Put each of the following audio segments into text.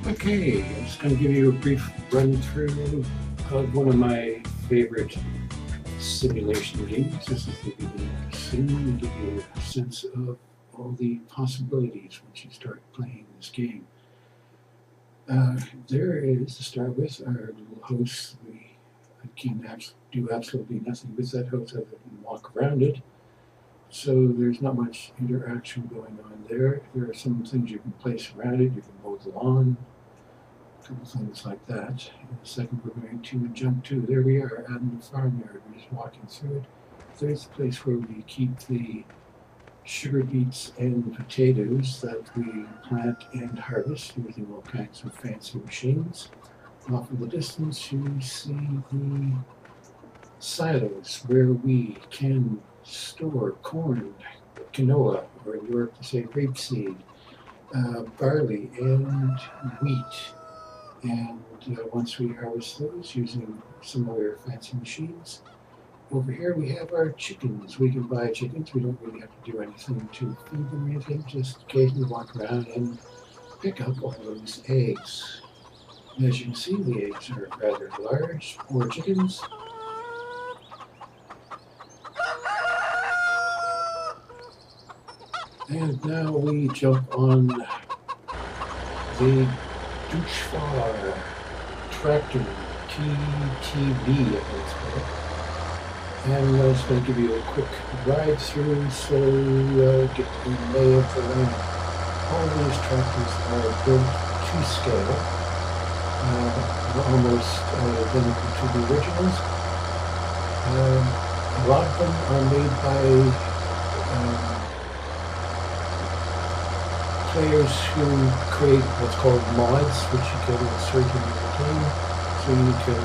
Okay, I'm just going to give you a brief run through of one of my favorite simulation games. This is the game Sim to give you a sense of all the possibilities once you start playing this game. There is, to start with, our little house. We can do absolutely nothing with that house other than walk around it. So there's not much interaction going on there. There are some things you can place around it. You can mow the lawn, a couple things like that. In a second, we're going to jump to, there we are, out in the farmyard. We're just walking through it. There's the place where we keep the sugar beets and potatoes that we plant and harvest using all kinds of fancy machines. Off in the distance, you see the silos where we can store corn, quinoa, or in Europe to say rapeseed, barley, and wheat. And once we harvest those using some other fancy machines, over here we have our chickens. We can buy chickens. We don't really have to do anything to feed them or anything, just occasionally walk around and pick up all those eggs. And as you can see, the eggs are rather large for chickens. And now we jump on the Douchefar Tractor TTV, I think it's called. And I'm just going to give you a quick ride through so you get the lay of the land. All these tractors are built to scale, almost identical to the originals. A lot of them are made by players who create what's called mods, which you can insert in your game, so you can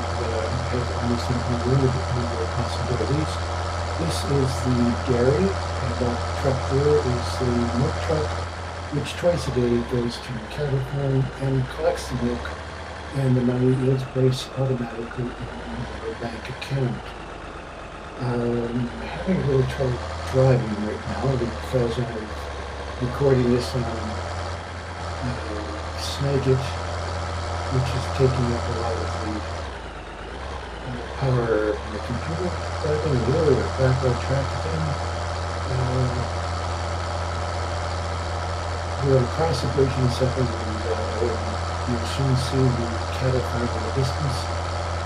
have almost an unlimited number of possibilities. This is the dairy, and that truck there is the milk truck, which twice a day goes to the cattle farm and collects the milk, and the money is placed automatically in your bank account. I'm having a little trouble driving right now because I'm recording this on Snagit, which is taking up a lot of the power of the computer. But anyway, we're back on track again. We're across the bridge in a second, and you'll soon see the cattle farm in the distance.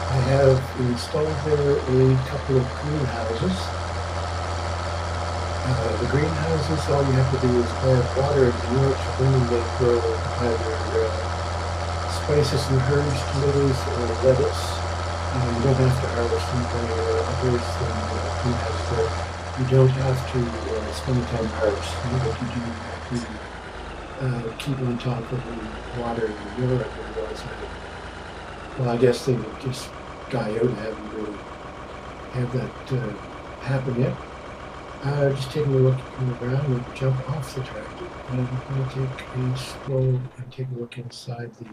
I have installed there a couple of greenhouses. The greenhouses, all you have to do is add water and manure to them, and they grow either spices and herbs, tomatoes, or lettuce. You don't have to harvest them for others than greenhouses there. You don't have to spend time harvesting, but you do have to keep on top of the water and manure. Otherwise, well, I guess they would just die out. I haven't really had that happen yet. Just taking a look around and jump off the tractor, and I'm going to take a stroll and take a look inside the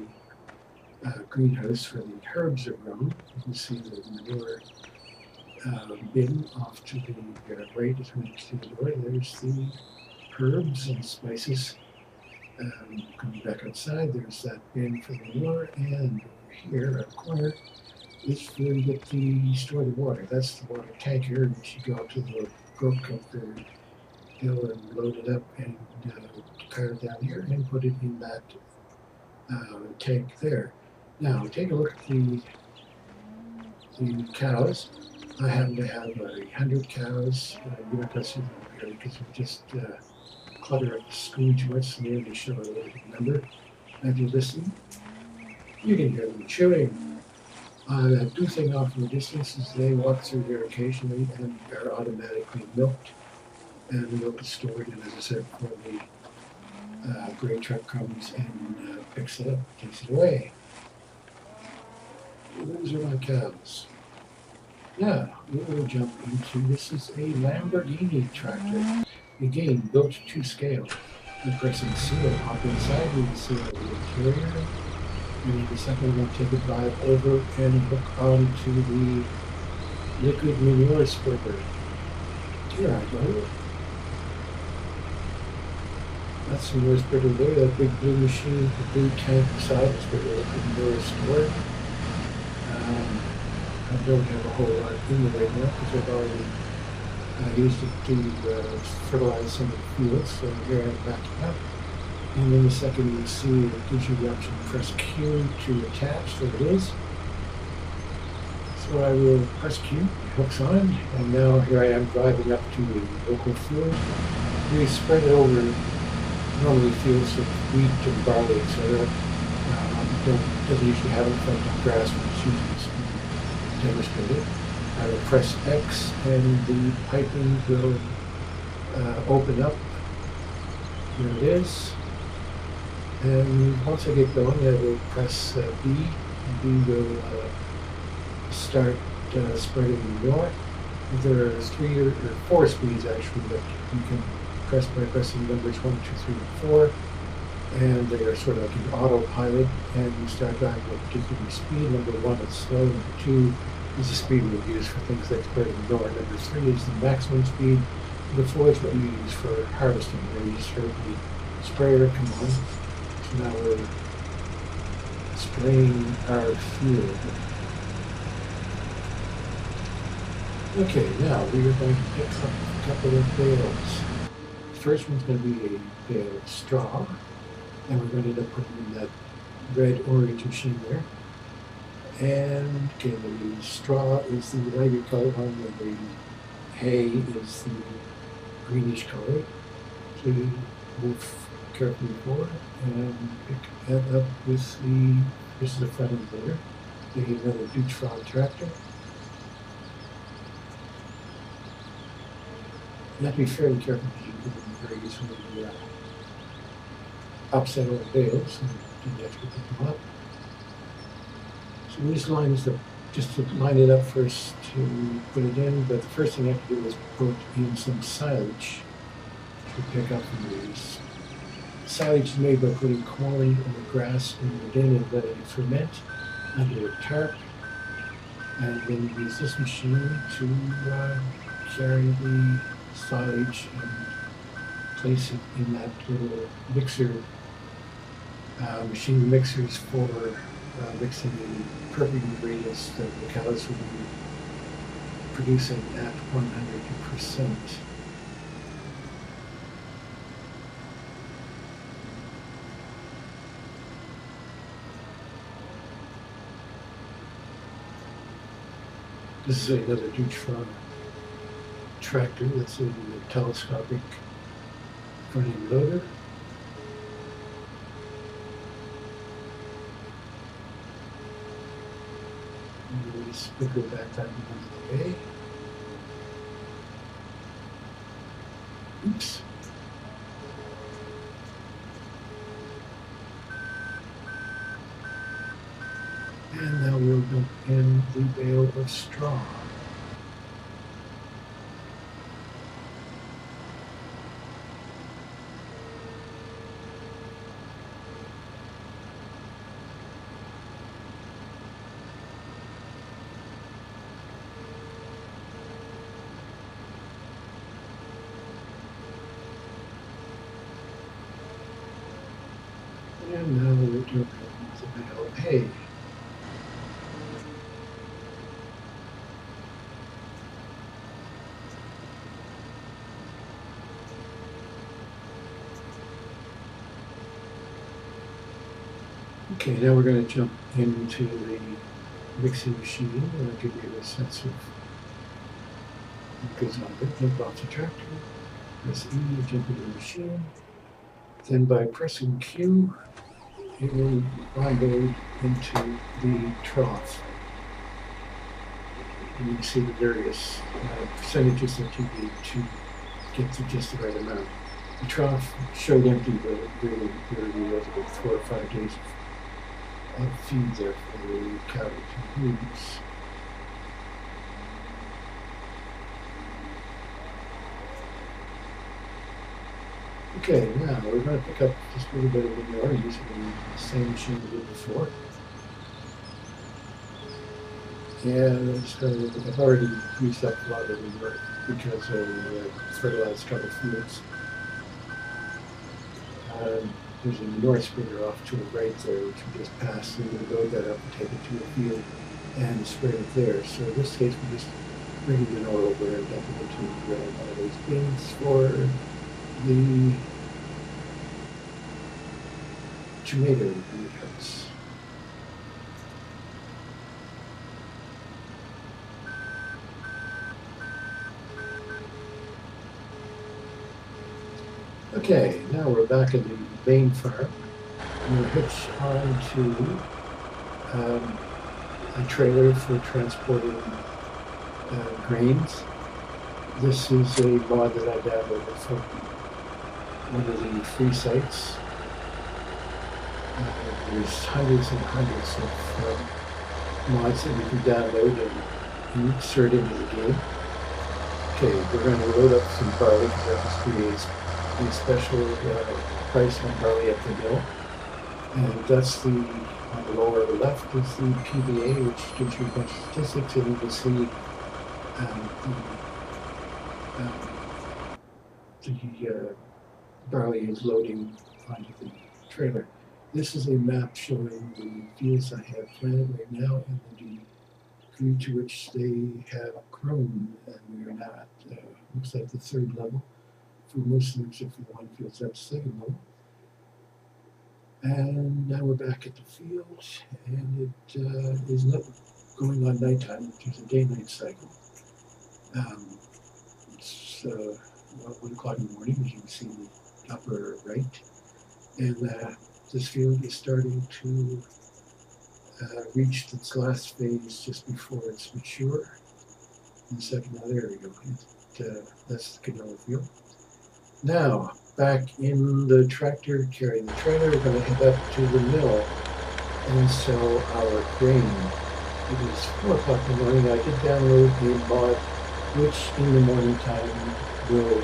greenhouse where the herbs are grown. You can see the manure bin off to the right as we see the door. There's the herbs and spices. Coming back outside, there's that bin for the manure, and over here, at the corner, is where you get the store the water. That's the water tanker, and you go out to the brook up the hill and load it up and car it down here and put it in that tank there. Now take a look at the cows. I happen to have 100 cows. You're not going to see them here because we just clutter up the screen too much, so they only show a little number. If you listen, you can hear them chewing. That blue thing off in the distance is they walk through here occasionally and are automatically milked, and the milk is stored, and as I said before, the gray truck comes and picks it up, takes it away. Those are my cows. Now, we'll jump into, this is a Lamborghini tractor, again, built to scale. By pressing C, I'll hop inside, we can see the interior. And in a second, we'll take a drive over and hook onto the liquid manure spreader. Here I go. That's the newest bit of there. That big blue machine, the blue tank beside us, where the indoor store. I don't have a whole lot in there right now because I've already used it to fertilize some of the fields. So here I'm backing up. And in a second, you'll see it gives you the option to press Q to attach. There it is. So I will press Q, it hooks on, and now here I am driving up to the local field. We spread it over normally fields of wheat and barley, etc. Doesn't usually have an effect on grass, but it's usually demonstrated. I will press X and the piping will open up. There it is. And once I get going, I will press B. B will start spreading more. There are 3 or 4 speeds actually that you can press by pressing numbers 1, 2, 3, and 4. And they are sort of like an autopilot, and you start driving at a particular speed. Number 1 is slow, number 2 is the speed we use for things like spreading more. Number 3 is the maximum speed. Number 4 is what you use for harvesting. There you just heard the sprayer come on. So now we're spraying our field. Okay, now we are going to pick up a couple of bales. The first one's going to be a bale of straw, and we're going to end up putting in that red orange machine there. And okay, the straw is the lighter color one, and the hay is the greenish color. So you move carefully forward and pick that up with the, this is the front end there. Taking another Dutch Frog tractor. You have to be fairly careful because you can very easily upset all the bales and you have to pick them up. So these lines are just to line it up first to put it in, but the first thing I have to do is put in some silage to pick up the leaves. Silage is made by putting corn or grass in the bin and letting it ferment under a tarp. And then you use this machine to carry the silage and place it in that little mixer, machine mixers for mixing the perfect ingredients that the cows will be producing at 100%. This is another Dutch Frog tractor. That's a telescopic front end loader. And we split it back down into the bay. Oops. And now we'll dump in the bale of straw. And now we're dumping the bale of hay. Okay, now we're going to jump into the mixing machine. I'll give you a sense of what goes on. Jump off the tractor, press E, jump into the machine. Then by pressing Q, it will onboard into the trough. And you can see the various percentages that you need to get to just the right amount. The trough showed empty, but really was about 4 or 5 days of feed there for the cow to use. Okay, now we're going to pick up just a little bit of manure using the same machine we did before. And I'm just going to look at, I've already used up a lot of manure because I fertilized a couple fields. There's a North Springer off to the right there, which we just passed, and we'll load that up and take it to a field and spray it there. So in this case, we just bring the manure over and dump it into one of those bins for the tomato greenhouse. Okay, now we're back at the main farm. We're hitched onto a trailer for transporting grains. This is a mod that I downloaded from one of the free sites. There's hundreds and hundreds of mods that you can download and insert into the game. Okay, we're going to load up some barley because that must be a special price on barley at the mill. And that's on the lower left is the PBA, which gives you a bunch of statistics, and you can see the barley is loading onto the trailer. This is a map showing the fields I have planted right now and the degree to which they have grown, and we are now at looks like the third level for most of them, except for the one field that's the second level. And now we're back at the field, and it is not going on nighttime, which is a day-night cycle. It's 1 o'clock in the morning, as you can see in the upper right, and this field is starting to reach its last phase just before it's mature. And second, now there we go. That's the canola field. Now, back in the tractor carrying the trailer, we're going to head up to the mill and sell our grain. It is 4 o'clock in the morning. I did download a mod which in the morning time will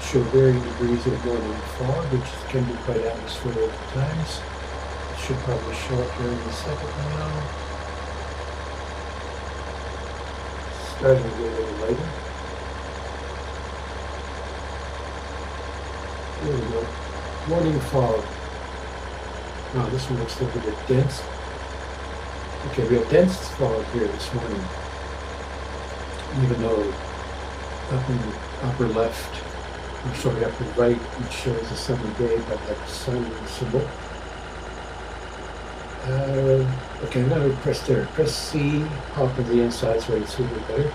show varying degrees of morning fog, which can be quite atmospheric at times. It should probably show up here in a second now. Starting to get a little lighter. There we go. Morning fog. Wow, this one looks like a bit dense. Okay, we have dense fog here this morning. Even though up in the upper left, or sorry, upper right, it shows a sunny day, but that sun symbol. Okay, now we press there. Press C, pop on the inside so it's a little better.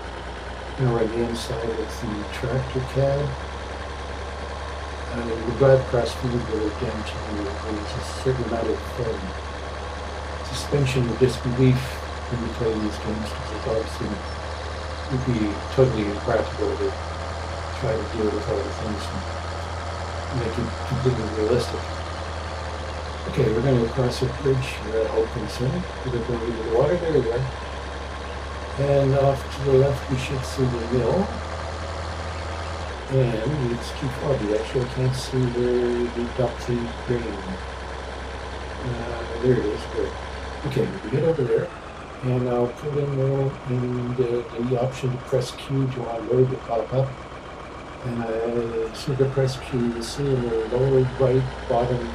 Now we're on the inside of the tractor cab. The drive across field will again tell you there's a certain amount of suspension of disbelief when you play these games, because it's obviously would be totally impractical to try to deal with all the things and make it completely realistic. Okay, we're going to cross a bridge here at Oakland Center. We're going into the water. There we go. And off to the left, we should see the mill. And it's too foggy. Actually, I can't see where we dumped the grain. There it is. Good. Okay, we get over there. And I'll put in the option to press Q to unload to pop up. And as soon as I press Q, you see in the lower right bottom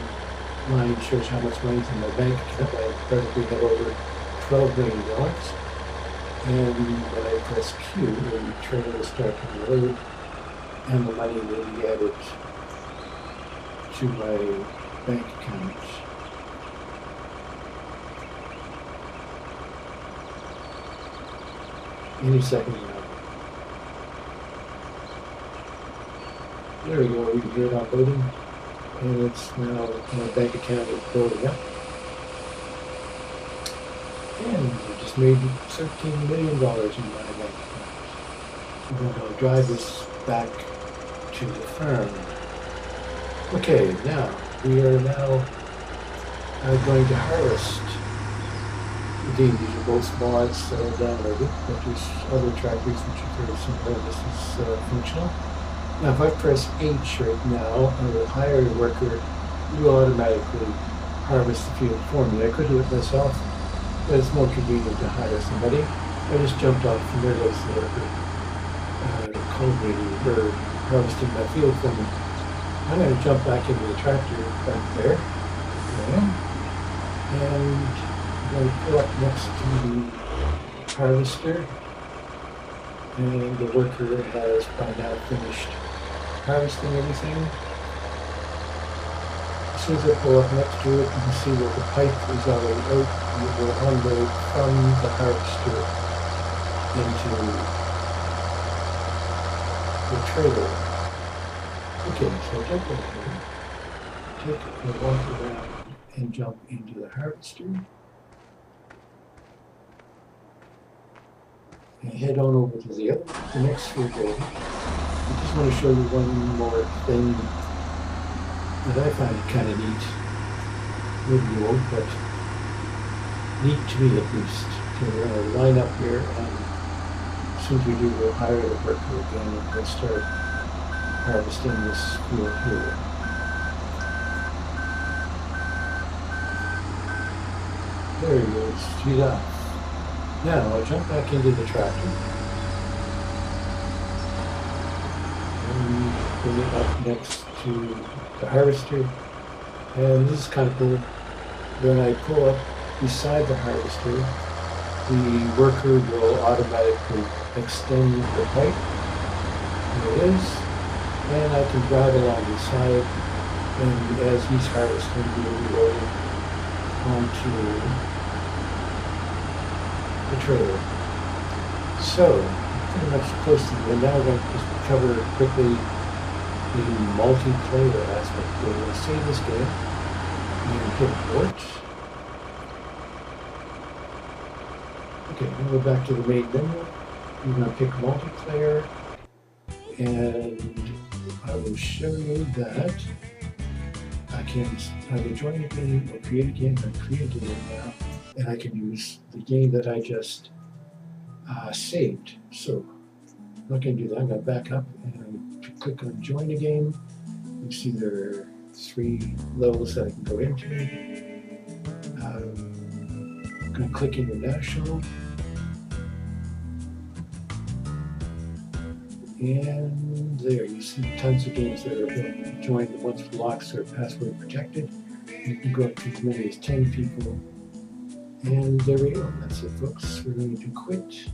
line shows how much money's in my bank account. I presently have over $12 million. And when I press Q, the trailer will start to load, and the money will be added to my bank account. Any second now. There we go, we can hear it unloading, and it's now my bank account is loading up. And I just made $13 million in my bank account. I'm going to drive this back to the farm. Okay, now we are going to harvest. Indeed, these are both mods that are downloaded, but there's other tractors which are very similar. This is functional. Now, if I press H right now, I will hire a worker who will automatically harvest the field for me. I could do it myself, but it's more convenient to hire somebody. I just jumped off and there goes the worker cultivating or harvesting my field for me. I'm going to jump back into the tractor back there. And I'm going to pull up next to the harvester. And the worker has by now finished harvesting everything. As soon as I pull up next to it, you can see that the pipe is already out and it will unload from the harvester into the trailer. Okay, so I jump over here, take a walk around and jump into the harvester. And head on over to the next field building. I just want to show you one more thing that I find kind of neat. Maybe you won't, but neat to me at least. So we're going to line up here, and as soon as we do, we'll hire the worker again and we'll start harvesting this field here. There he goes. He's off. Now I'll jump back into the tractor and bring it up next to the harvester. And this is kind of cool. When I pull up beside the harvester, the worker will automatically extend the pipe. There it is. And I can drive along the side, and as he's harvesting, we'll be rolling onto the trailer. So, pretty much close to the end. Now we're going to just cover quickly the multiplayer aspect. We're going to save this game and hit port. Okay, we'll go back to the main menu. We're going to pick multiplayer, and I will show you that I will join a game or create a game. I'm creating it now, and I can use the game that I just saved. So I'm not going to do that. I'm going to back up and click on join a game. You see there are 3 levels that I can go into. I'm going to click international. And there you see tons of games that are available to join. Once the locks are password protected, you can go up to as many as 10 people. And there we go. That's it, folks. We're going to quit.